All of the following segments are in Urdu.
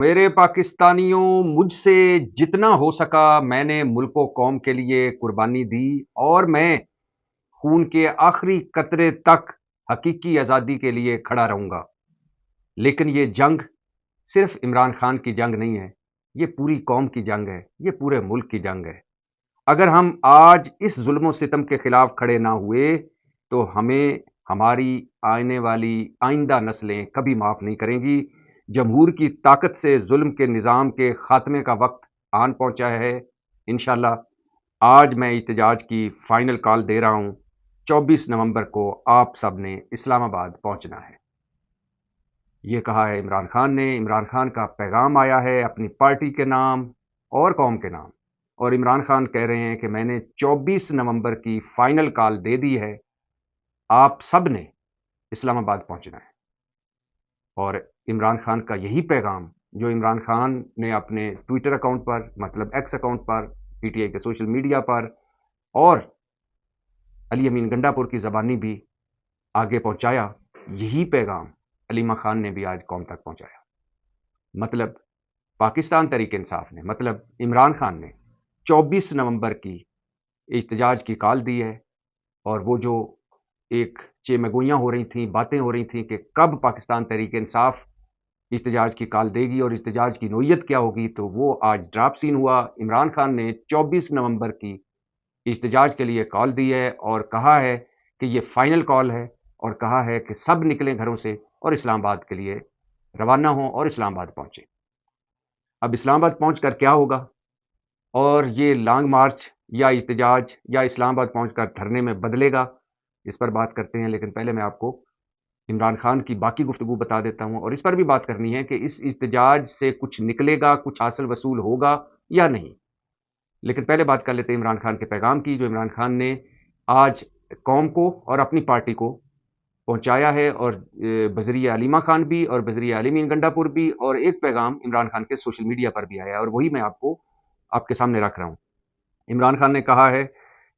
میرے پاکستانیوں، مجھ سے جتنا ہو سکا میں نے ملک و قوم کے لیے قربانی دی، اور میں خون کے آخری قطرے تک حقیقی آزادی کے لیے کھڑا رہوں گا۔ لیکن یہ جنگ صرف عمران خان کی جنگ نہیں ہے، یہ پوری قوم کی جنگ ہے، یہ پورے ملک کی جنگ ہے۔ اگر ہم آج اس ظلم و ستم کے خلاف کھڑے نہ ہوئے تو ہمیں ہماری آنے والی آئندہ نسلیں کبھی معاف نہیں کریں گی۔ جمہور کی طاقت سے ظلم کے نظام کے خاتمے کا وقت آن پہنچا ہے۔ انشاءاللہ آج میں احتجاج کی فائنل کال دے رہا ہوں۔ 24 نومبر کو آپ سب نے اسلام آباد پہنچنا ہے۔ یہ کہا ہے عمران خان نے۔ عمران خان کا پیغام آیا ہے اپنی پارٹی کے نام اور قوم کے نام، اور عمران خان کہہ رہے ہیں کہ میں نے 24 نومبر کی فائنل کال دے دی ہے، آپ سب نے اسلام آباد پہنچنا ہے۔ اور عمران خان کا یہی پیغام جو عمران خان نے اپنے ٹویٹر اکاؤنٹ پر، مطلب x account per, P T I کے سوشل میڈیا پر، اور علی امین گنڈا پور کی زبانی بھی آگے پہنچایا، یہی پیغام علیمہ خان نے بھی آج قوم تک پہنچایا۔ مطلب پاکستان تحریک انصاف نے، مطلب عمران خان نے 24 نومبر کی احتجاج کی کال دی ہے، اور وہ جو ایک چیمگوئیاں ہو رہی تھیں، باتیں ہو رہی تھیں کہ کب پاکستان تحریک انصاف احتجاج کی کال دے گی اور احتجاج کی نوعیت کیا ہوگی، تو وہ آج ڈراپ سین ہوا۔ عمران خان نے 24 نومبر کی احتجاج کے لیے کال دی ہے، اور کہا ہے کہ یہ فائنل کال ہے، اور کہا ہے کہ سب نکلیں گھروں سے اور اسلام آباد کے لیے روانہ ہوں اور اسلام آباد پہنچیں۔ اب اسلام آباد پہنچ کر کیا ہوگا، اور یہ لانگ مارچ یا احتجاج یا اسلام آباد پہنچ کر دھرنے میں بدلے گا، اس پر بات کرتے ہیں۔ لیکن پہلے میں آپ کو عمران خان کی باقی گفتگو بتا دیتا ہوں، اور اس پر بھی بات کرنی ہے کہ اس احتجاج سے کچھ نکلے گا، کچھ حاصل وصول ہوگا یا نہیں۔ لیکن پہلے بات کر لیتے ہیں عمران خان کے پیغام کی، جو عمران خان نے آج قوم کو اور اپنی پارٹی کو پہنچایا ہے، اور بذریعہ علیمہ خان بھی اور بذریعہ علی امین گنڈا پور بھی، اور ایک پیغام عمران خان کے سوشل میڈیا پر بھی آیا ہے، اور وہی میں آپ کے سامنے رکھ رہا ہوں۔ عمران خان نے کہا ہے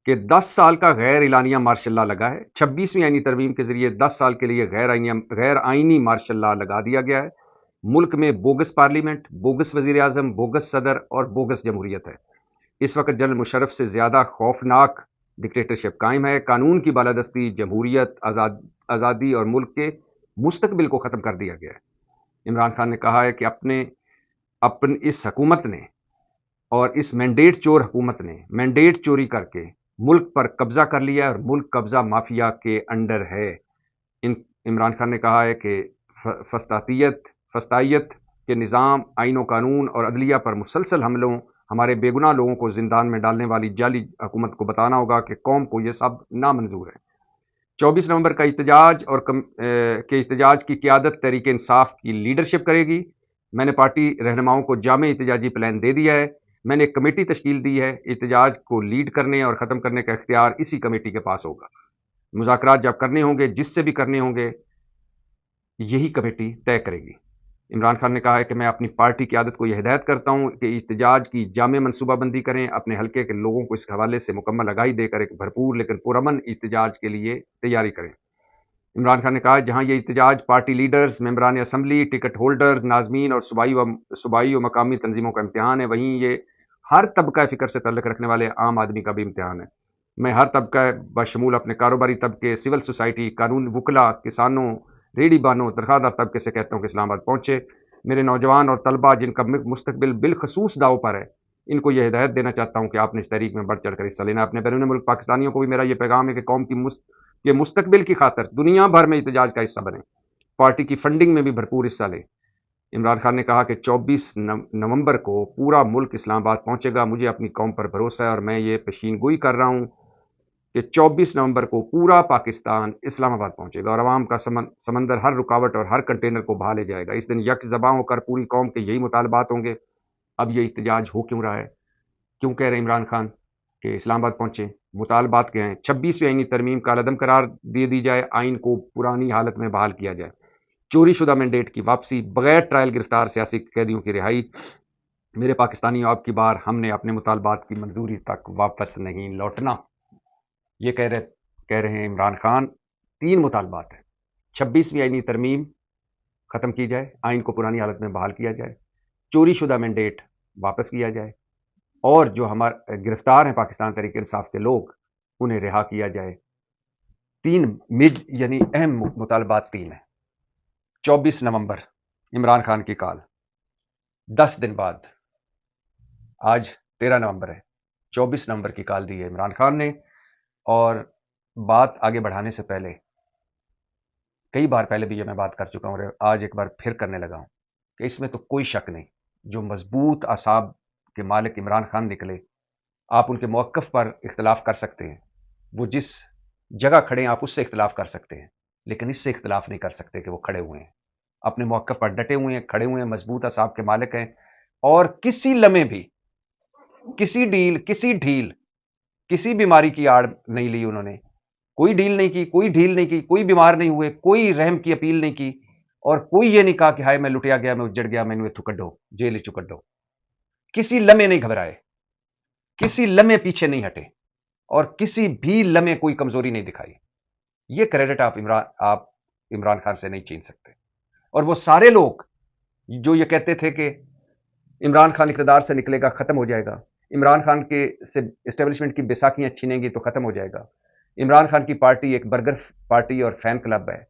کہ 10 سال کا غیر اعلانیہ مارشل لا لگا ہے۔ 26ویں آئینی ترمیم کے ذریعے 10 سال کے لیے غیر آئینی مارشل لا لگا دیا گیا ہے۔ ملک میں بوگس پارلیمنٹ، بوگس وزیر اعظم، بوگس صدر اور بوگس جمہوریت ہے۔ اس وقت جنرل مشرف سے زیادہ خوفناک ڈکٹیٹرشپ قائم ہے۔ قانون کی بالادستی، جمہوریت، آزادی اور ملک کے مستقبل کو ختم کر دیا گیا ہے۔ عمران خان نے کہا ہے کہ اپنی اس حکومت نے اور اس مینڈیٹ چور حکومت نے مینڈیٹ چوری کر کے ملک پر قبضہ کر لیا، اور ملک قبضہ مافیا کے انڈر ہے۔ عمران خان نے کہا ہے کہ فسطائیت کے نظام، آئین و قانون اور عدلیہ پر مسلسل حملوں، ہمارے بے گناہ لوگوں کو زندان میں ڈالنے والی جعلی حکومت کو بتانا ہوگا کہ قوم کو یہ سب نامنظور ہے۔ 24 نومبر کا احتجاج احتجاج کی قیادت تحریک انصاف کی لیڈرشپ کرے گی۔ میں نے پارٹی رہنماؤں کو جامع احتجاجی پلان دے دیا ہے۔ میں نے ایک کمیٹی تشکیل دی ہے۔ احتجاج کو لیڈ کرنے اور ختم کرنے کا اختیار اسی کمیٹی کے پاس ہوگا۔ مذاکرات جب کرنے ہوں گے، جس سے بھی کرنے ہوں گے، یہی کمیٹی طے کرے گی۔ عمران خان نے کہا ہے کہ میں اپنی پارٹی کی قیادت کو یہ ہدایت کرتا ہوں کہ احتجاج کی جامع منصوبہ بندی کریں، اپنے حلقے کے لوگوں کو اس حوالے سے مکمل آگاہی دے کر ایک بھرپور لیکن پرامن احتجاج کے لیے تیاری کریں۔ عمران خان نے کہا جہاں یہ احتجاج پارٹی لیڈرز، ممبران اسمبلی، ٹکٹ ہولڈرز، ناظمین اور صوبائی و مقامی تنظیموں کا امتحان ہے، وہیں یہ ہر طبقہ فکر سے تعلق رکھنے والے عام آدمی کا بھی امتحان ہے۔ میں ہر طبقہ بشمول اپنے کاروباری طبقے، سول سوسائٹی، قانون وکلا، کسانوں، ریڑھی بانوں، تنخواہ دار طبقے سے کہتا ہوں کہ اسلام آباد پہنچے۔ میرے نوجوان اور طلبہ جن کا مستقبل بالخصوص داؤ پر ہے، ان کو یہ ہدایت دینا چاہتا ہوں کہ آپ نے اس تحریک میں بڑھ چڑھ کر حصہ لینا۔ اپنے بیرون ملک پاکستانیوں کو بھی میرا یہ پیغام ہے کہ قوم کے مستقبل کی خاطر دنیا بھر میں احتجاج کا حصہ بنیں، پارٹی کی فنڈنگ میں بھی بھرپور حصہ لیں۔ عمران خان نے کہا کہ 24 نومبر کو پورا ملک اسلام آباد پہنچے گا۔ مجھے اپنی قوم پر بھروسہ ہے، اور میں یہ پیشین گوئی کر رہا ہوں کہ 24 نومبر کو پورا پاکستان اسلام آباد پہنچے گا، اور عوام کا سمندر ہر رکاوٹ اور ہر کنٹینر کو بہا لے جائے گا۔ اس دن یک زباں ہو کر پوری قوم کے یہی مطالبات ہوں گے۔ اب یہ احتجاج ہو کیوں رہا ہے؟ کیوں کہہ رہے ہیں عمران خان کہ اسلام آباد پہنچیں؟ مطالبات کیا ہیں؟ 26ویں آئینی ترمیم کا عدم قرار دے دی جائے، آئین کو پرانی حالت میں بحال کیا جائے، چوری شدہ مینڈیٹ کی واپسی، بغیر ٹرائل گرفتار سیاسی قیدیوں کی رہائی۔ میرے پاکستانیوں، اب کی بار ہم نے اپنے مطالبات کی منظوری تک واپس نہیں لوٹنا۔ یہ کہہ رہے ہیں عمران خان۔ 3 مطالبات ہیں۔ 26ویں آئینی ترمیم ختم کی جائے، آئین کو پرانی حالت میں بحال کیا جائے، چوری شدہ مینڈیٹ واپس کیا جائے اور جو ہمارے گرفتار ہیں پاکستان تحریک انصاف کے لوگ انہیں رہا کیا جائے. یعنی اہم مطالبات تین ہیں. 24 نومبر عمران خان کی کال. 10 دن بعد آج 13 نومبر ہے. 24 نومبر کی کال دی ہے عمران خان نے. اور بات آگے بڑھانے سے پہلے کئی بار پہلے بھی یہ میں بات کر چکا ہوں اور آج ایک بار پھر کرنے لگا ہوں کہ اس میں تو کوئی شک نہیں جو مضبوط اعصاب کے مالک عمران خان نکلے. آپ ان کے موقف پر اختلاف کر سکتے ہیں, وہ جس جگہ کھڑے ہیں آپ اس سے اختلاف کر سکتے ہیں, لیکن اس سے اختلاف نہیں کر سکتے کہ وہ کھڑے ہوئے ہیں, اپنے موقف پر ڈٹے ہوئے ہیں, کھڑے ہوئے ہیں, مضبوط اعصاب کے مالک ہیں. اور کسی لمحے بھی کسی ڈھیل کسی بیماری کی آڑ نہیں لی انہوں نے. کوئی ڈیل نہیں کی, کوئی ڈھیل نہیں کی, کوئی بیمار نہیں ہوئے, کوئی رحم کی اپیل نہیں کی, اور کوئی یہ نہیں کہا کہ ہائے میں لٹیا گیا, میں اجڑ گیا, میں نے اتھو کڈو جیل چ کڈو. کسی لمحے نہیں گھبرائے, کسی لمحے پیچھے نہیں ہٹے, اور کسی بھی لمحے کوئی کمزوری نہیں دکھائی. یہ کریڈٹ آپ عمران خان سے نہیں چھین سکتے. اور وہ سارے لوگ جو یہ کہتے تھے کہ عمران خان اقتدار سے نکلے گا ختم ہو جائے گا, عمران خان کے سے اسٹیبلشمنٹ کی بیساکھیاں چھینیں گی تو ختم ہو جائے گا, عمران خان کی پارٹی ایک برگر پارٹی اور فین کلب ہے,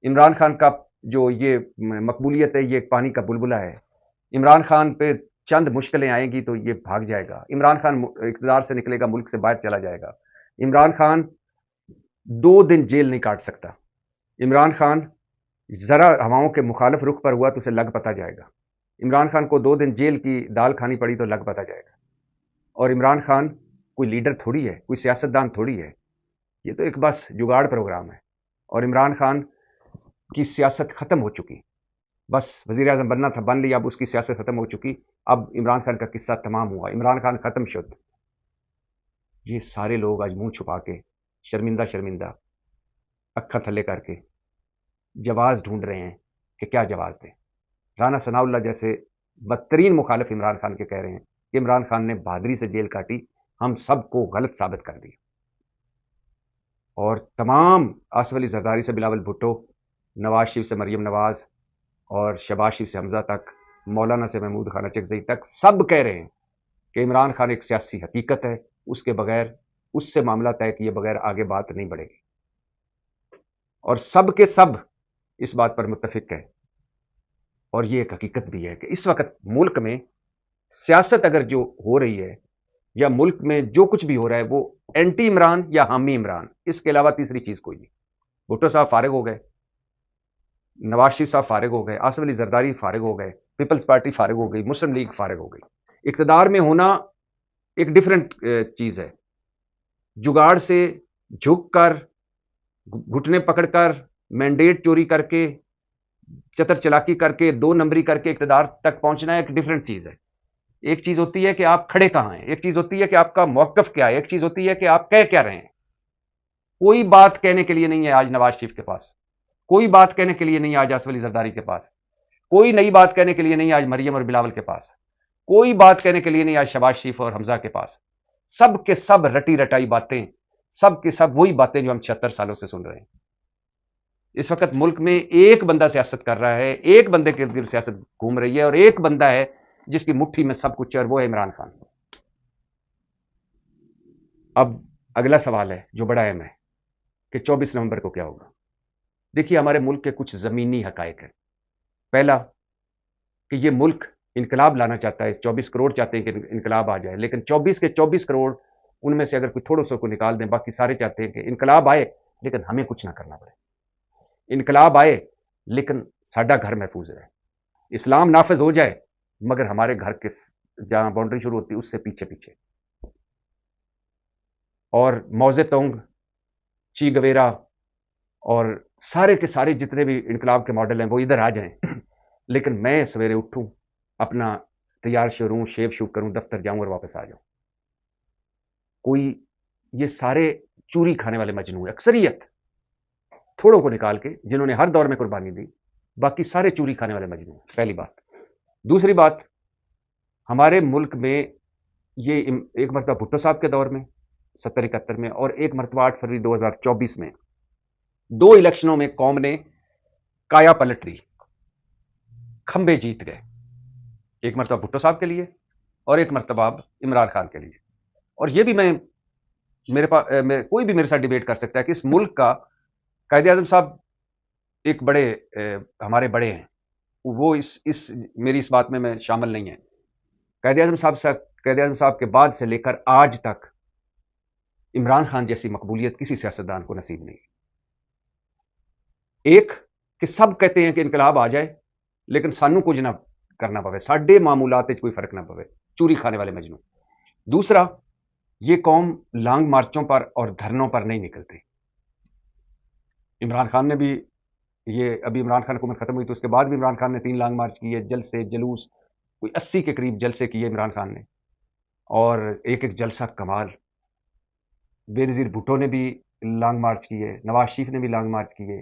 عمران خان کا جو یہ مقبولیت ہے یہ ایک پانی کا بلبلہ ہے, عمران خان پہ چند مشکلیں آئیں گی تو یہ بھاگ جائے گا, عمران خان اقتدار سے نکلے گا ملک سے باہر چلا جائے گا, عمران خان 2 دن جیل نہیں کاٹ سکتا, عمران خان ذرا ہواؤں کے مخالف رخ پر ہوا تو اسے لگ پتا جائے گا, عمران خان کو 2 دن جیل کی دال کھانی پڑی تو لگ پتا جائے گا. اور عمران خان کوئی لیڈر تھوڑی ہے, کوئی سیاستدان تھوڑی ہے, یہ تو ایک بس جگاڑ پروگرام ہے. اور عمران خان کی سیاست ختم ہو چکی, بس وزیر اعظم بننا تھا بن لیا, اب اس کی سیاست ختم ہو چکی, اب عمران خان کا قصہ تمام ہوا, عمران خان ختم شد. یہ سارے لوگ آج منہ چھپا کے شرمندہ اکھا تھلے کر کے جواز ڈھونڈ رہے ہیں کہ کیا جواز دیں. رانا ثناء اللہ جیسے بدترین مخالف عمران خان کے کہہ رہے ہیں کہ عمران خان نے بہادری سے جیل کاٹی, ہم سب کو غلط ثابت کر دی. اور تمام آصف علی زرداری سے بلاول بھٹو, نواز شریف سے مریم نواز, اور شہباز شریف سے حمزہ تک, مولانا سے محمود خانہ چکزئی تک, سب کہہ رہے ہیں کہ عمران خان ایک سیاسی حقیقت ہے, اس کے بغیر اس سے معاملہ طے کیے بغیر آگے بات نہیں بڑھے گی. اور سب کے سب اس بات پر متفق ہے, اور یہ ایک حقیقت بھی ہے کہ اس وقت ملک میں سیاست اگر جو ہو رہی ہے یا ملک میں جو کچھ بھی ہو رہا ہے وہ اینٹی عمران یا حامی عمران, اس کے علاوہ تیسری چیز کوئی نہیں. بھٹو صاحب فارغ ہو گئے, نواز شریف صاحب فارغ ہو گئے, آصف علی زرداری فارغ ہو گئے, پیپلز پارٹی فارغ ہو گئی, مسلم لیگ فارغ ہو گئی. اقتدار میں ہونا ایک ڈیفرنٹ چیز ہے. جگاڑ سے جھک کر, گھٹنے پکڑ کر, مینڈیٹ چوری کر کے, چتر چلاکی کر کے, 2 نمبری کر کے اقتدار تک پہنچنا ایک ڈیفرنٹ چیز ہے. ایک چیز ہوتی ہے کہ آپ کھڑے کہاں ہیں, ایک چیز ہوتی ہے کہ آپ کا موقف کیا ہے, ایک چیز ہوتی ہے کہ آپ کہہ کیا رہے ہیں. کوئی بات کہنے کے لیے نہیں ہے آج نواز شریف کے پاس, کوئی بات کہنے کے لیے نہیں آج آصف علی زرداری کے پاس, کوئی نئی بات کہنے کے لیے نہیں آج مریم اور بلاول کے پاس, کوئی بات کہنے کے لیے نہیں آج شہباز شریف اور حمزہ کے پاس. سب کے سب رٹی رٹائی باتیں, سب کے سب وہی باتیں جو ہم 76 سالوں سے سن رہے ہیں. اس وقت ملک میں ایک بندہ سیاست کر رہا ہے, ایک بندے کے ارد گرد سیاست گھوم رہی ہے, اور ایک بندہ ہے جس کی مٹھی میں سب کچھ ہے, اور وہ ہے عمران خان. اب اگلا سوال ہے جو بڑا اہم ہے کہ 24 نومبر کو کیا ہوگا. دیکھیے ہمارے ملک کے کچھ زمینی حقائق ہیں. پہلا کہ یہ ملک انقلاب لانا چاہتا ہے, 24 کروڑ چاہتے ہیں کہ انقلاب آ جائے, لیکن 24 کے 24 کروڑ ان میں سے اگر کوئی تھوڑا سا کو نکال دیں, باقی سارے چاہتے ہیں کہ انقلاب آئے لیکن ہمیں کچھ نہ کرنا پڑے, انقلاب آئے لیکن ساڈا گھر محفوظ رہے, اسلام نافذ ہو جائے مگر ہمارے گھر کے جہاں باؤنڈری شروع ہوتی ہے اس سے پیچھے پیچھے. اور موزے تونگ, چی گویرا اور سارے کے سارے جتنے بھی انقلاب کے ماڈل ہیں وہ ادھر آ جائیں, لیکن میں سویرے اٹھوں, اپنا تیار شروع, شیو شو کروں, دفتر جاؤں اور واپس آ جاؤں. کوئی یہ سارے چوری کھانے والے مجنو ہیں, اکثریت تھوڑوں کو نکال کے جنہوں نے ہر دور میں قربانی دی, باقی سارے چوری کھانے والے مجنو ہیں. پہلی بات. دوسری بات, ہمارے ملک میں یہ ایک مرتبہ بھٹو صاحب کے دور میں 70-71 میں, اور ایک مرتبہ 8 فروری 2024 میں 2 الیکشنوں میں قوم نے کایا پلٹ لی, کھمبے جیت گئے. ایک مرتبہ بھٹو صاحب کے لیے اور ایک مرتبہ اب عمران خان کے لیے. اور یہ بھی میرے پاس کوئی بھی میرے ساتھ ڈیبیٹ کر سکتا ہے کہ اس ملک کا قائد اعظم صاحب ایک بڑے ہمارے بڑے ہیں. وہ میری اس بات میں شامل نہیں ہے. قائد اعظم صاحب کے بعد سے لے کر آج تک عمران خان جیسی مقبولیت کسی سیاستدان کو نصیب نہیں. ایک کہ سب کہتے ہیں کہ انقلاب آ جائے لیکن سانو کچھ نہ کرنا پوے, ساڈے معمولات کوئی فرق نہ پوے, چوری کھانے والے مجنوں. دوسرا, یہ قوم لانگ مارچوں پر اور دھرنوں پر نہیں نکلتی. عمران خان نے بھی, یہ ابھی عمران خان حکومت ختم ہوئی تو اس کے بعد بھی عمران خان نے 3 لانگ مارچ کیے, جلسے جلوس کوئی 80 کے قریب جلسے کیے عمران خان نے, اور ایک جلسہ کمال. بے نظیر بھٹو نے بھی لانگ مارچ کیے, نواز شریف نے بھی لانگ مارچ کیے,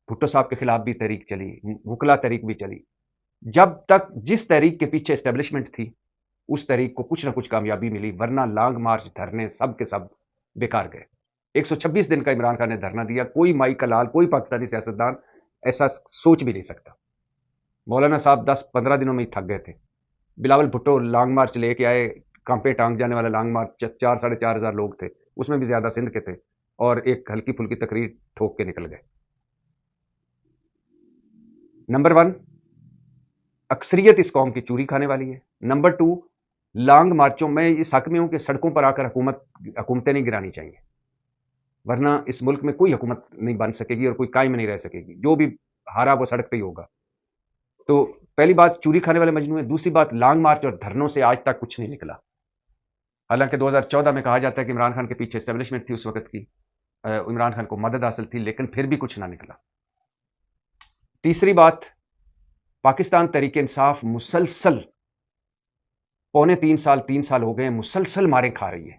بھٹو صاحب کے خلاف بھی تحریک چلی, وکلا تحریک بھی چلی. جب تک جس تحریک کے پیچھے اسٹیبلشمنٹ تھی اس تحریک کو کچھ نہ کچھ کامیابی ملی, ورنہ لانگ مارچ دھرنے سب کے سب بیکار گئے. 126 دن کا عمران خان نے دھرنا دیا, کوئی مائی کا لال, کوئی پاکستانی سیاستدان ایسا سوچ بھی نہیں سکتا. مولانا صاحب 10-15 دنوں میں ہی تھک گئے تھے. بلاول بھٹو لانگ مارچ لے کے آئے, کانپے ٹانگ جانے والا لانگ مارچ, 4-4.5 ہزار لوگ تھے, اس میں بھی زیادہ سندھ کے تھے, اور ایک ہلکی پھلکی تقریر ٹھوک کے نکل گئے. نمبر 1, اکثریت اس قوم کی چوری کھانے والی ہے. نمبر 2, لانگ مارچوں میں اس حق میں ہوں کہ سڑکوں پر آ کر حکومتیں نہیں گرانی چاہیے, ورنہ اس ملک میں کوئی حکومت نہیں بن سکے گی اور کوئی قائم نہیں رہ سکے گی. جو بھی ہارا وہ سڑک پہ ہی ہوگا. تو پہلی بات چوری کھانے والے مجنوں ہیں. دوسری بات, لانگ مارچ اور دھرنوں سے آج تک کچھ نہیں نکلا. حالانکہ 2014 میں کہا جاتا ہے کہ عمران خان کے پیچھے اسٹیبلشمنٹ تھی اس وقت کی, عمران خان کو مدد حاصل تھی, لیکن پھر بھی کچھ نہ نکلا. تیسری بات, پاکستان تحریک انصاف مسلسل 3 سال ہو گئے مسلسل مارے کھا رہی ہے.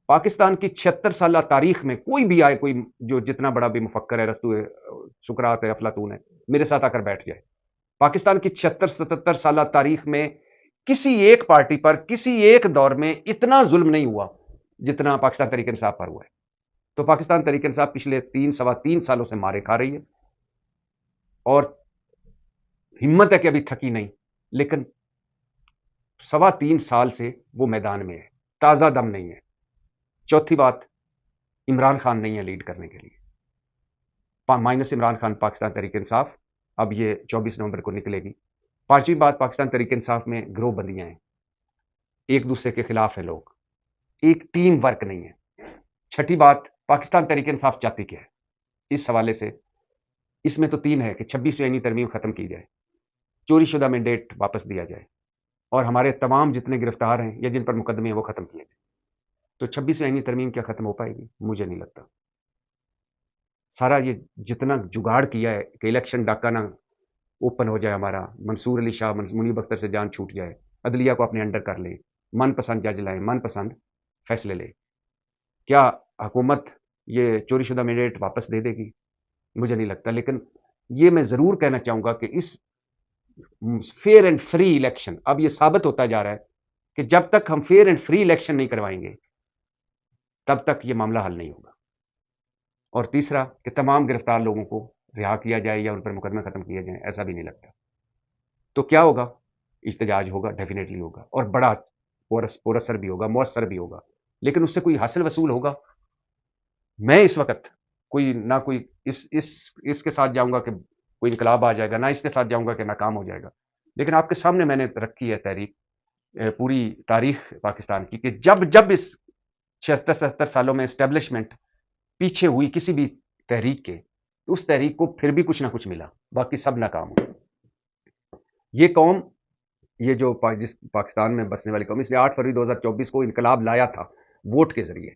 پاکستان کی 76 سالہ تاریخ میں کوئی بھی آئے, کوئی جو جتنا بڑا بھی مفکر ہے, ارسطو ہے, سقراط ہے, افلاطون ہے, میرے ساتھ آ کر بیٹھ جائے. پاکستان کی 76-77 سالہ تاریخ میں کسی ایک پارٹی پر کسی ایک دور میں اتنا ظلم نہیں ہوا جتنا پاکستان تحریک انصاف پر ہوا ہے. تو پاکستان تحریک انصاف پچھلے 3-3.25 سالوں سے مارے کھا رہی ہے, اور ہمت ہے کہ ابھی تھکی نہیں, لیکن 3.25 سال سے وہ میدان میں ہے, تازہ دم نہیں ہے. چوتھی بات, عمران خان نہیں ہے لیڈ کرنے کے لیے. مائنس عمران خان پاکستان تحریک انصاف اب یہ 24 نومبر کو نکلے گی. پانچویں بات, پاکستان تحریک انصاف میں گروہ بندیاں ہیں, ایک دوسرے کے خلاف ہیں لوگ, ایک ٹیم ورک نہیں ہے. چھٹی بات, پاکستان تحریک انصاف چاہتی کیا ہے اس حوالے سے؟ اس میں تو 3 ہے کہ 26ویں آئینی ترمیم ختم کی جائے, چوری شدہ مینڈیٹ واپس دیا جائے, اور ہمارے تمام جتنے گرفتار ہیں یا جن پر مقدمے ہیں وہ ختم کیے جائیں. تو 26ویں آئینی ترمیم کیا ختم ہو پائے گی؟ مجھے نہیں لگتا. سارا یہ جتنا جگاڑ کیا ہے کہ الیکشن ڈاکہ نہ اوپن ہو جائے, ہمارا منصور علی شاہ, منیب اختر سے جان چھوٹ جائے, عدلیہ کو اپنے انڈر کر لے, من پسند جج لائیں, من پسند فیصلے لے, کیا حکومت یہ چوری شدہ مینڈیٹ واپس دے دے گی؟ مجھے نہیں لگتا. لیکن یہ میں ضرور کہنا چاہوں گا کہ اس فیئر اینڈ فری الیکشن, اب یہ ثابت ہوتا جا رہا ہے کہ جب تک ہم فیئر اینڈ فری الیکشن نہیں کروائیں گے تب تک یہ معاملہ حل نہیں ہوگا. اور تیسرا کہ تمام گرفتار لوگوں کو رہا کیا جائے یا ان پر مقدمے ختم کیے جائیں, ایسا بھی نہیں لگتا. تو کیا ہوگا؟ احتجاج ہوگا, ڈیفینیٹلی ہوگا, اور بڑا پورسر بھی ہوگا, مؤثر بھی ہوگا, لیکن اس سے کوئی حاصل وصول ہوگا؟ میں اس وقت کوئی اس کے ساتھ جاؤں گا کہ کوئی انقلاب آ جائے گا, نہ اس کے ساتھ جاؤں گا کہ ناکام ہو جائے گا. لیکن آپ کے سامنے میں نے رکھی ہے تحریک, پوری تاریخ پاکستان کی, کہ جب اس 76-77 سالوں میں اسٹیبلشمنٹ پیچھے ہوئی کسی بھی تحریک کے, تو اس تحریک کو پھر بھی کچھ نہ کچھ ملا, باقی سب ناکام ہو. یہ قوم, یہ جو پاکستان میں بسنے والی قوم, اس نے 8 فروری 2024 کو انقلاب لایا تھا ووٹ کے ذریعے,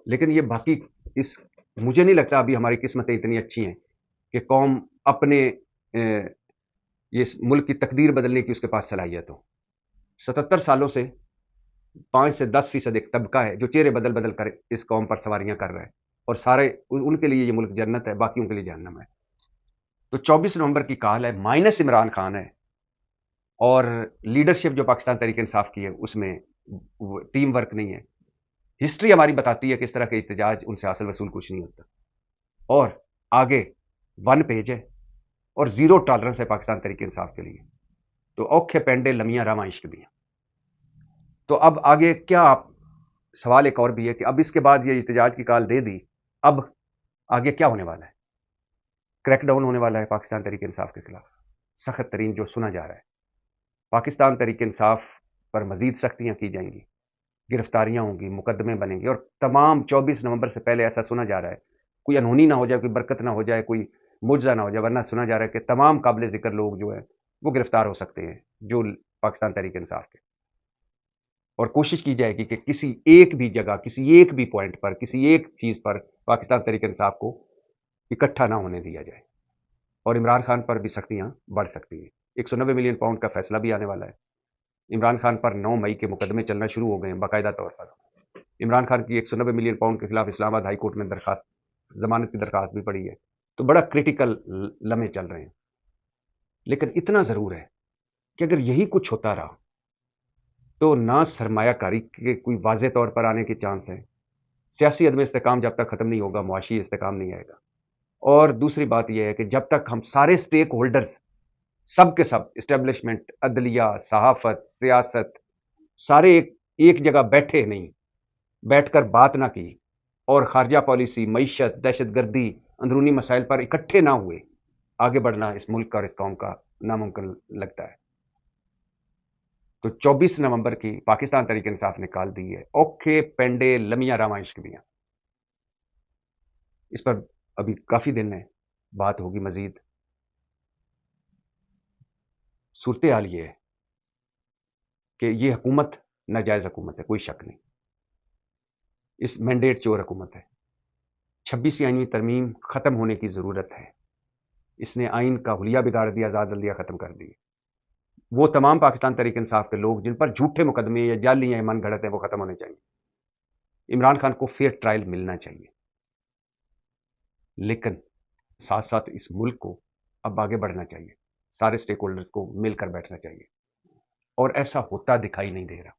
لیکن یہ باقی مجھے نہیں لگتا ابھی ہماری قسمتیں اتنی اچھی ہیں کہ قوم اپنے یہ ملک کی تقدیر بدلنے کی اس کے پاس صلاحیت ہو. 77 سالوں سے 5 سے 10% ایک طبقہ ہے جو چہرے بدل بدل کر اس قوم پر سواریاں کر رہا ہے, اور سارے ان کے لیے یہ ملک جنت ہے, باقیوں کے لیے جہنم ہے. تو 24 نومبر کی کال ہے, مائنس عمران خان ہے, اور لیڈرشپ جو پاکستان تحریک انصاف کی ہے اس میں ٹیم ورک نہیں ہے. ہسٹری ہماری بتاتی ہے کہ اس طرح کے احتجاج ان سے حاصل وصول کچھ نہیں ہوتا, اور آگے 1 پیج ہے, اور 0 ٹالرنس ہے پاکستان تحریک انصاف کے لیے. تو اوکھے پینڈے لمیاں راواں عشق دیاں. تو اب آگے کیا سوال ایک اور بھی ہے کہ اب اس کے بعد یہ احتجاج کی کال دے دی، اب آگے کیا ہونے والا ہے؟ کریک ڈاؤن ہونے والا ہے پاکستان تحریک انصاف کے خلاف، سخت ترین جو سنا جا رہا ہے. پاکستان تحریک انصاف پر مزید سختیاں کی جائیں گی، گرفتاریاں ہوں گی، مقدمے بنیں گے، اور تمام 24 نومبر سے پہلے ایسا سنا جا رہا ہے، کوئی انہونی نہ ہو جائے، کوئی برکت نہ ہو جائے، کوئی معجزہ نہ ہو جائے، ورنہ سنا جا رہا ہے کہ تمام قابل ذکر لوگ جو ہیں وہ گرفتار ہو سکتے ہیں جو پاکستان تحریک انصاف کے. اور کوشش کی جائے گی کہ کسی ایک بھی جگہ، کسی ایک بھی پوائنٹ پر، کسی ایک چیز پر پاکستان تحریک انصاف کو اکٹھا نہ ہونے دیا جائے. اور عمران خان پر بھی سختیاں بڑھ سکتی ہیں. 190 ملین پاؤنڈ کا فیصلہ بھی آنے والا ہے. عمران خان پر 9 مئی کے مقدمے چلنا شروع ہو گئے ہیں باقاعدہ طور پر. عمران خان کی 190 ملین پاؤنڈ کے خلاف اسلام آباد ہائی کورٹ میں درخواست، ضمانت کی درخواست بھی پڑی ہے. تو بڑا کریٹیکل لمحے چل رہے ہیں. لیکن اتنا ضرور ہے کہ اگر یہی کچھ ہوتا رہا تو نہ سرمایہ کاری کے کوئی واضح طور پر آنے کے چانس ہیں. سیاسی عدم استحکام جب تک ختم نہیں ہوگا، معاشی استحکام نہیں آئے گا. اور دوسری بات یہ ہے کہ جب تک ہم سارے سٹیک ہولڈرز، سب کے سب، اسٹیبلشمنٹ، عدلیہ، صحافت، سیاست، سارے ایک جگہ بیٹھے نہیں، بیٹھ کر بات نہ کی، اور خارجہ پالیسی، معیشت، دہشت گردی، اندرونی مسائل پر اکٹھے نہ ہوئے، آگے بڑھنا اس ملک اور اس قوم کا ناممکن لگتا ہے. تو 24 نومبر کی پاکستان تحریک انصاف نے کال دی ہے، اوکھے پینڈے لمیاں راواں عشق دیاں. اس پر ابھی کافی دن ہے، بات ہوگی مزید. صورتحال یہ ہے کہ یہ حکومت ناجائز حکومت ہے، کوئی شک نہیں. اس مینڈیٹ چور حکومت ہے. 26 آئینی ترمیم ختم ہونے کی ضرورت ہے. اس نے آئین کا حلیہ بگاڑ دیا، آزاد عدلیہ ختم کر دی. وہ تمام پاکستان تحریک انصاف کے لوگ جن پر جھوٹے مقدمے یا جعلی یا من گھڑت ہیں وہ ختم ہونے چاہیے. عمران خان کو فیئر ٹرائل ملنا چاہیے. لیکن ساتھ ساتھ اس ملک کو اب آگے بڑھنا چاہیے، سارے سٹیک ہولڈرز کو مل کر بیٹھنا چاہیے. اور ایسا ہوتا دکھائی نہیں دے رہا.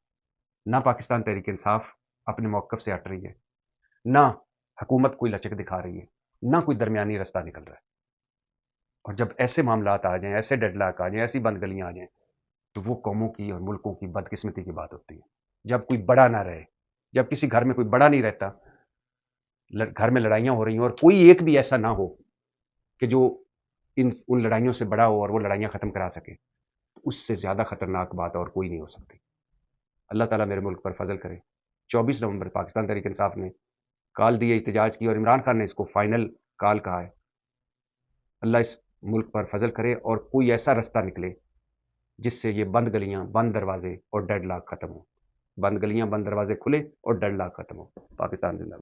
نہ پاکستان تحریک انصاف اپنے موقف سے ہٹ رہی ہے، نہ حکومت کوئی لچک دکھا رہی ہے، نہ کوئی درمیانی رستہ نکل رہا ہے. اور جب ایسے معاملات آ جائیں، ایسے ڈیڈ لاک آ جائیں، ایسی بند گلیاں آ جائیں، تو وہ قوموں کی اور ملکوں کی بدقسمتی کی بات ہوتی ہے. جب کوئی بڑا نہ رہے، جب کسی گھر میں کوئی بڑا نہیں رہتا، گھر میں لڑائیاں ہو رہی ہیں اور کوئی ایک بھی ایسا نہ ہو کہ جو ان لڑائیوں سے بڑا ہو اور وہ لڑائیاں ختم کرا سکے، اس سے زیادہ خطرناک بات اور کوئی نہیں ہو سکتی. اللہ تعالیٰ میرے ملک پر فضل کرے. 24 نومبر پاکستان تحریک انصاف نے کال دی ہے احتجاج کی، اور عمران خان نے اس کو فائنل کال کہا ہے. اللہ اس ملک پر فضل کرے اور کوئی ایسا رستہ نکلے جس سے یہ بند گلیاں، بند دروازے اور ڈیڈ لاک ختم ہو. بند گلیاں، بند دروازے کھلے اور ڈیڈ لاک ختم ہو. پاکستان زندہ باد.